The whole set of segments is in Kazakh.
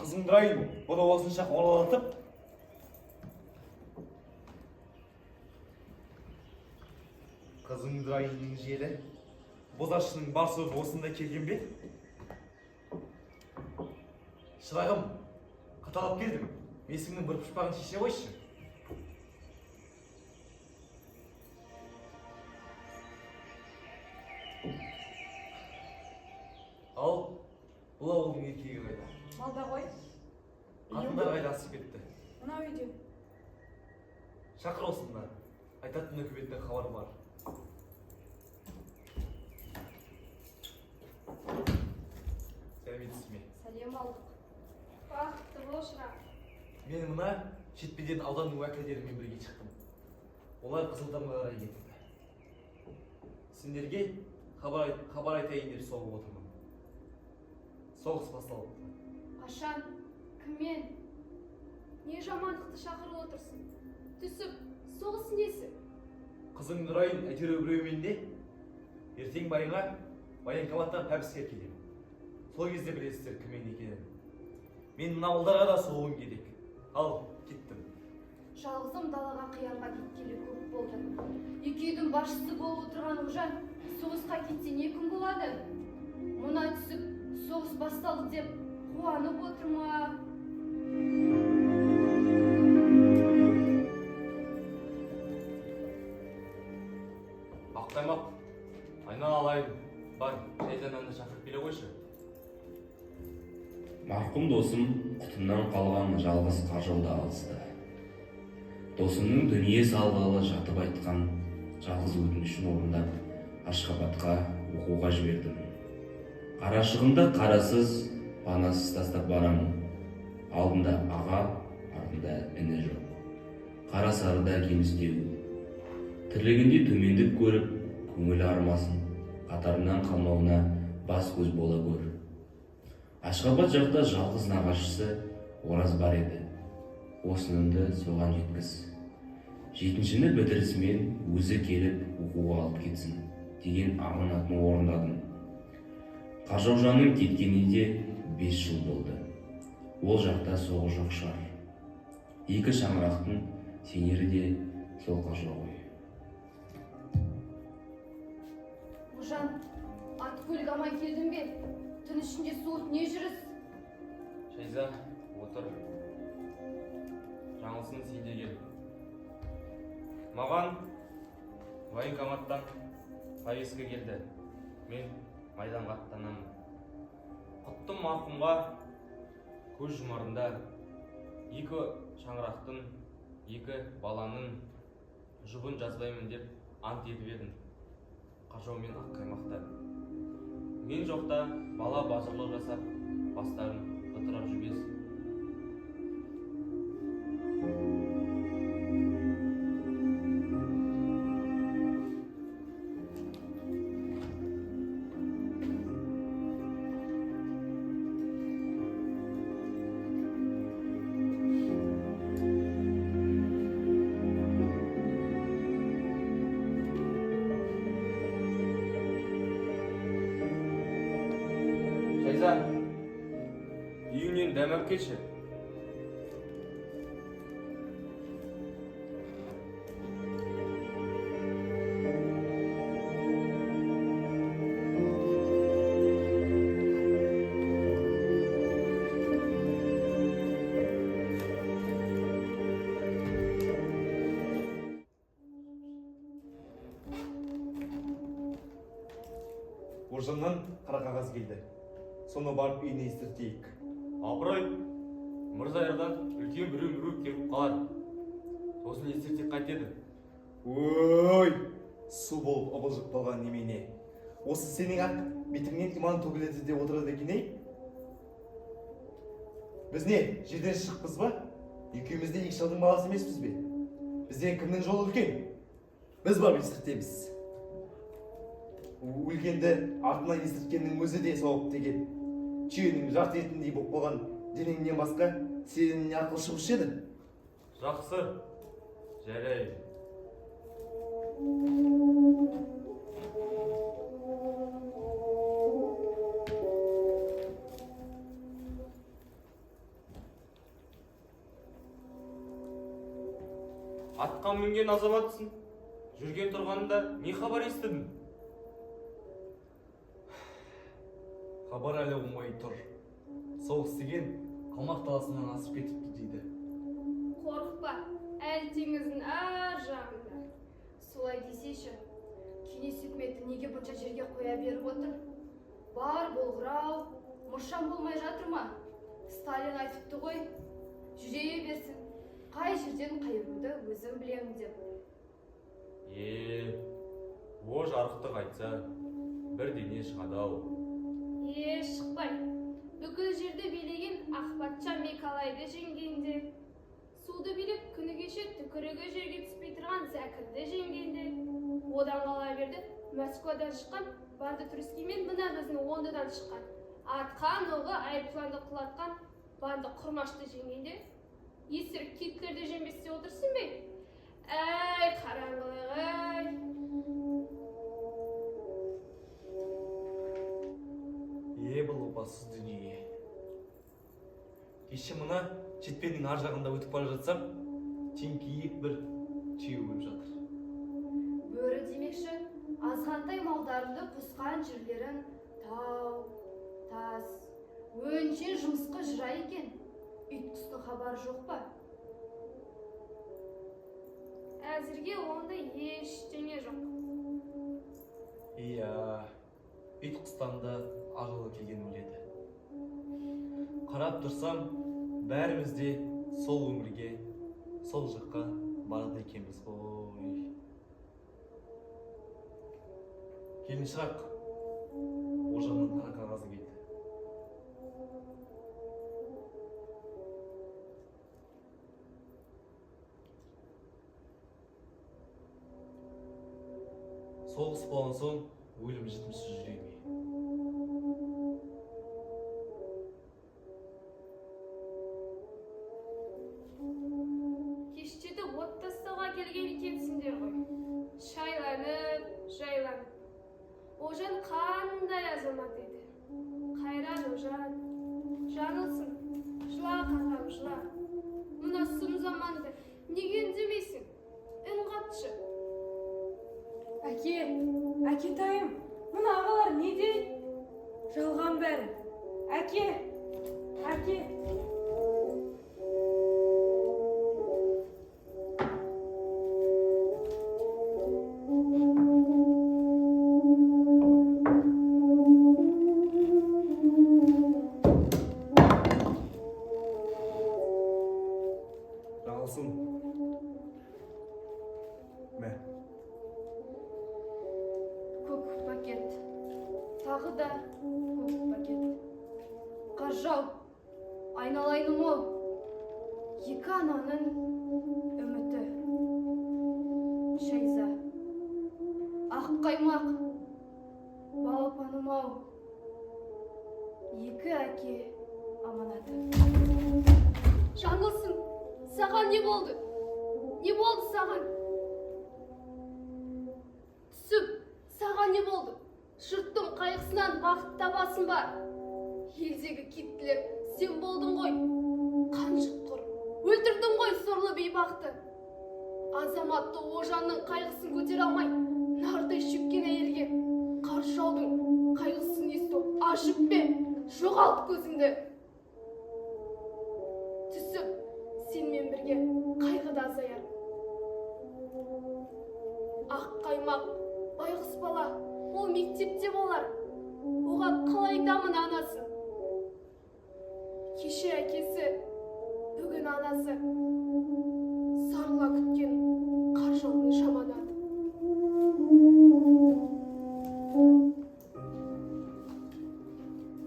Қызыңдырайын, бұны осынша қоңыратып. Қызыңдырайынның жері, бозашының бар сөзі осында келген бе? Шырағым, қаталап келдім. Месіңнің бір пұшпағын шеше қойшы. Ал, бұл ауылдың еркегі қайда? Малда ғой. Қатындар қайда асып кетті? Мына үйде. Шақыр осындар. Айтатын үкіметтен хабар бар. Сәлеметсіз ме? Сәлем алдық. Бақытты бол шырақ. Мен мына шетпеден ауданның уәкілдерімен бірге шықтым. Олар Қызылдамға қарай кетті. Сендерге хабар айтайын деп соғып отырмын. Соғыс басталыпты. Қашан? Кіммен? Не жамандықты шақырып отырсың? Түсіп, соғыс несі? Қызың Нұрайын әйтеуір біреумен де, ертең байыңа военкоматтан пәбіске келем. Сол кезде білесіздер кіммен екенін. Мен мына ауылдарға да соғуым керек. Ал, кеттім. Жалғызым далаға қиянға кеткелі көп болды. Екі үйдің басшысы болып отырған Ұлжан, соғысқа кетсе не күн болады? Мұна түсіп, соғыс басталды деп қуанып отыр ма? Аққаймақ, айналайын. Бар, Шайзананы шақырып келе қойшы. Марқұм досым құтымнан қалған жалғыз қажолда алысты. Досымның дүние салғалы жатып айтқан жалғыз өтінішін орындап, Ашхабадқа оқуға жібердім. Қарашығымда қарасыз, панасыз тастап барамын. Алдында аға, артында іні жоқ. Қара сарыда кемістеу. Тірлігінде төмендік көріп, көңілі армасын, қатарынан қалмауына бас көз бола көр. Ашхабад жақта жалғыз нағашысы Ораз бар еді. Осынымды соған жеткіз. Жетіншіні бітірісімен өзі келіп оқуға алып кетсін деген аманатын орындадым. Қажаужанның кеткенінде 5 жыл болды. Ол жақта соғыс жоқ шығар. Екі шаңырақтың сенері де сол қажа ғой. Ұлжан, ат көлік амай келдің бе? Түн ішінде суыт не жүріс? Шайза, отыр. Жаңылсын сенде кел. Маған военкоматтан повестка келді. Мен майданға аттанамын. Құттым марқұмға көз жұмарында екі шаңырақтың, екі баланың жұбын жазбаймын деп ант етіп едім. Қажау мен Аққаймақта. Мен жоқта бала базарлық жасап, бастарын ытырап жүргез. Шайза, үйіңнен дәм алып келші. Оржаннан қара қағаз келді. Соны барып үйіне естіртейік. Абырой, Мырзайырдан үлкен біреу келіп қалар. Сосын естіртек қайтеді. Ой, су болып абылжып қалған немене. Осы сенің ақ бетіңнен иман төгіледі деп отырады екен, ей? Біз не, жерден шықпыз ба? Екеумізде екі шалдың баласы емеспіз бе? Бізден кімнің жолы үлкен? Біз барып естіртеміз. Өлгенді артынан естірткеннің өзі де соғып деген. Түйенің жарты етіндей болып қалған денеңнен басқа сенің не ақыл шығушы еді? Жақсы, жарайды. Атқа мінген азаматсың. Жүрген тұрғанда не хабар естідің? Хабар әлі оңай тұр. Соғыс деген қалмақ даласынан асып кетіпті дейді. Қорықпа, әлі теңіздің ар жағында. Солай десейші, кеңес үкіметі неге бұнша жерге қоя беріп отыр? Бар болғырау, мұршам болмай жатыр ма? Сталин айтыпты ғой, жүре берсін, қай жерден қайыруды өзім білемін деп. О жарықтық айтса, бірдеңе шығады-ау. Шықпай, бүкіл жерді билеген Ақпатша Мекалайды жеңгенде, суды билеп күні кеше түкірігі жерге түспей тұрған Зәкірді жеңгенде, одан қала берді Москвадан шыққан Банды-Турский мен мына біздің Ондыдан шыққан атқан оғы айыпланды құлатқан Банды Құрмашты жеңгенде, есірік Гитлерді жеңбесте отырсын бе? Әй, қараңғылық, әй! Бұл опасыз дүние. Кеше мұна шетпенің ар жағында өтіп бара жатсам, теңкиіп бір түйе өліп жатыр. Бөрі демекші, азғантай малдарымды қосқан жерлерін тау, тас, өңшен жұмысқа жыра екен. Үйтқыстың хабары жоқ па? Әзірге онда ештеңе жоқ. Ит құстанда ажалы келген өледі. Қарап тұрсам, бәріміз де сол өмірге, сол жаққа барады екенбіз ғой. Келін шығақ, Ожанның қара қағазы келді. Соғыс болған соң, өлім жітімсіз жүреме. Кештеді от тастауға келген екенсіңдер ғой. Шайланып, жайланып. Ожан қандай азамат еді. Қайран Ожан. Жаңылсын, жыла қағам, жыла. Мұна сұм заманды неге үндемейсің? Үн қатшы. Әкетайым, мұны ағалар не дейді? Жалған бәрі. Әке. Жаңылсын. Мә. Көк пакет. Тағы да көк пакет. Қаржау, айналайным-ау. Екі ананың үміті. Шайза. Ақ қаймақ. Балапаным-ау. Екі әке аманаты. Жаңылсын, саған не болды? Не болды саған? Түсіп, саған не болды? Жұрттың қайғысынан бақыт табасын ба? Елдегі киттілер сен болдың ғой. Қаншық құр, өлтірдің ғой сорлы бейбақты. Азаматты Ожанның қайғысын көтер алмай, нардай шөккен әйелге қарсы жаудың қайғысын есту ашып бе, жоғалт көзіңді. Түсіп, сенмен бірге қайғыда азаяр. Ақ қаймақ, байғұс бала, ол мектепте болар. Оған қалайдамын анасын. Кеше әкесі, бүгін анасы. Сарыла күткен қар жолдың шаманаты.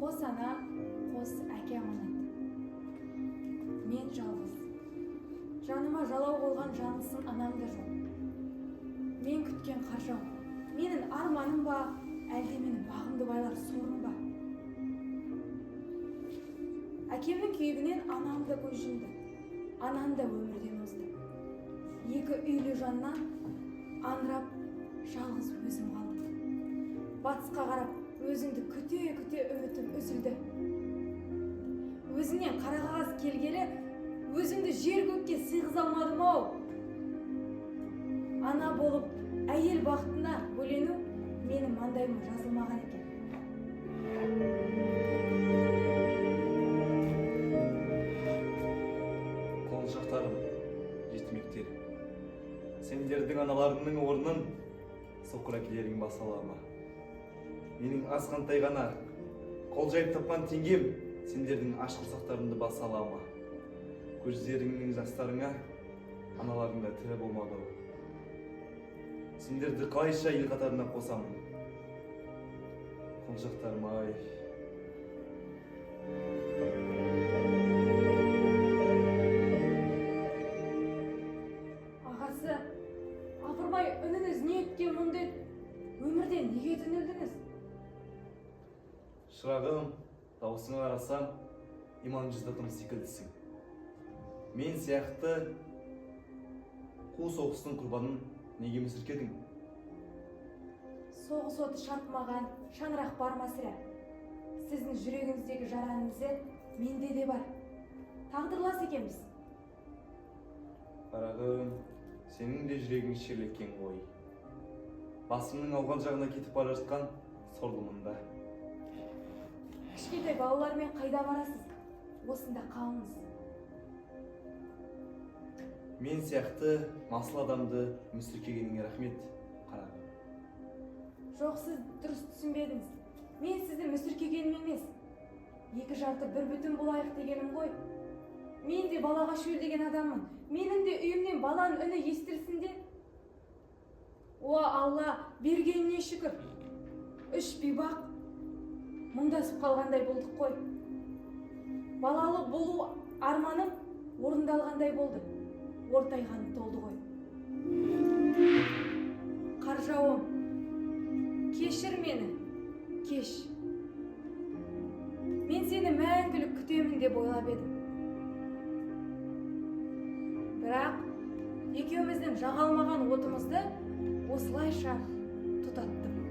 Қос ана, қос әке аманаты. Мен жалғыз. Жаныма жалау болған жаңылсын анам да жоқ. Мен күткен қаржау, менің арманым ба, әлде менің бағымды байлар сорым ба? Әкемнің күйігінен анам да көз жұмды, анам да өмірден озды. Екі үйлі жаннан аңырап, жалғыз өзім қалдым. Батысқа қарап, өзіңді күте-күте үмітім үзілді. Өзіңнен қара қағаз келгелі, өзіңді жер көкке сыйғыза алмадым-ау. ана болып әйел бақытына бөлену менің маңдайыма жазылмаған екен. Құлыншақтарым, жетімектерім, сендердің аналарыңның орнын соқыр әкелерің баса ала ма? Менің азғантай ғана қол жайып тапқан теңгем сендердің аш құрсақтарыңды баса ала ма? Көздеріңнің жастарыңа аналарың да тірі болмады ау. Сендерді қалайша ел қатарына қосамын? Құлыншақтарым ай. Ағасы, апырмай үніңіз не еткен мұндай өмірден неге түнілдіңіз? Шырағым, дауысыңа қарасам, иман жүздатым секілдісің. Мен сияқты қу соғыстың құрбанын неге мүсіркедің? Соғыс оты шарпымаған шаңырақ бар ма сірә? Сіздің жүрегіңіздегі жараңызы менде де бар. Тағдырлас екенбіз. Қарағым, сенің де жүрегің шерлеккен ғой. Басымның ауған жағына кетіп бара жатқан сорлымында. Кішкентай балалармен қайда барасыз? Осында қалыңыз. Мен сияқты масыл адамды мүсіркегеніңе рахмет, қарағым. Жоқ, сіз дұрыс түсінбедіңіз. Мен сізді мүсіркегенім емес. 2 жарты 1 бүтін болайық дегенім ғой. Мен де балаға шөлдеген адаммын. Менің де үйімнен баланың үні естілсін де. О, Алла, бергеніне шүкір. 3 бейбақ мұңдасып қалғандай болдық қой. Балалы болу арманым орындалғандай болды. Ортайғаны толды ғой. Қаржауым, кешір мені, кеш. Мен сені мәңгілік күтемін деп ойлап едім. Бірақ екеуміздің жағалмаған отымызды осылайша тұтаттым.